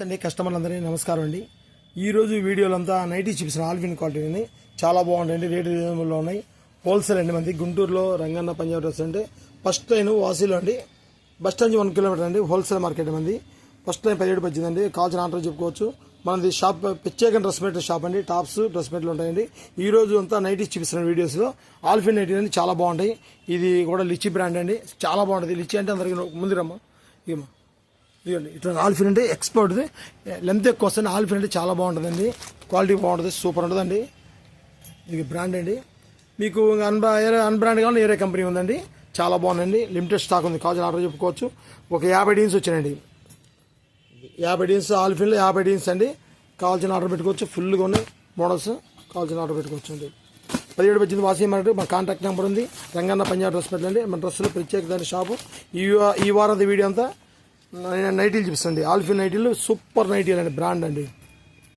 అండి కస్టమర్లందరికీ నమస్కారం అండి. ఈరోజు వీడియోలో అంతా నైటీ చూపిస్తున్న ఆల్ఫిన్ క్వాలిటీ అండి. చాలా బాగుంటాయండి, రేటు రీజనబుల్లో ఉన్నాయి. హోల్సేల్ అండి మంది గుంటూరులో రంగన్న పంజాబ్ డ్రెస్ అంటే ఫస్ట్ లైన్ వాసీలో అండి, బస్ స్టాండ్ 1 కిలోమీటర్ అండి. హోల్సేల్ మార్కెట్ మంది ఫస్ట్ లైన్ 17 అండి. కావాల్సిన ఆర్డర్ చెప్పుకోవచ్చు. మనది షాప్ ప్రత్యేక డ్రెస్ మెటీరియల్ షాప్ అండి. టాప్స్ డ్రెస్ మెటీరియల్ ఉంటాయండి. ఈ రోజు అంతా నైటీ చూపిస్తున్న వీడియోస్లో ఆల్ఫిన్ నైటీ అండి, చాలా బాగుంటాయి. ఇది కూడా లిచి బ్రాండ్ అండి, చాలా బాగుంటుంది. లిచి అంటే అందరికీ ముందు రమ్మా ఇమ్మా ఇదిగోండి. ఇట్లా ఆల్ఫిన్ అంటే ఎక్స్పోర్ట్ది, లెంత్ ఎక్కువ వస్తుంది. ఆల్ఫిన్ అంటే చాలా బాగుంటుందండి, క్వాలిటీ బాగుంటుంది, సూపర్ ఉంటుందండి. ఇది బ్రాండ్ అండి. మీకు అన్బ్రాండ్ కావాలి వేరే కంపెనీ ఉందండి, చాలా బాగుందండి. లిమిటెడ్ స్టాక్ ఉంది, కావాల్సిన ఆర్డర్ చెప్పుకోవచ్చు. ఒక 50 డీన్స్ వచ్చినాయండి, 50 డీన్స్ ఆల్ఫిన్లో 50 డీన్స్ అండి. కావాల్సిన ఆర్డర్ పెట్టుకోవచ్చు. ఫుల్గా ఉన్నాయి మోడల్స్, కావాల్సిన ఆర్డర్ పెట్టుకోవచ్చు అండి. 17 వాసీ మార్కెట్, మా కాంటాక్ట్ నెంబర్ ఉంది. రంగన్న పంజాబ్ డ్రెస్ పెట్టండి, మన డ్రెస్సులు ప్రత్యేకమైన షాపు. ఈ వారం వీడియో అంతా నైటీలు చూపిస్తుంది. ఆల్ఫిన్ నైటీలు సూపర్ నైటీలు అండి, బ్రాండ్ అండి.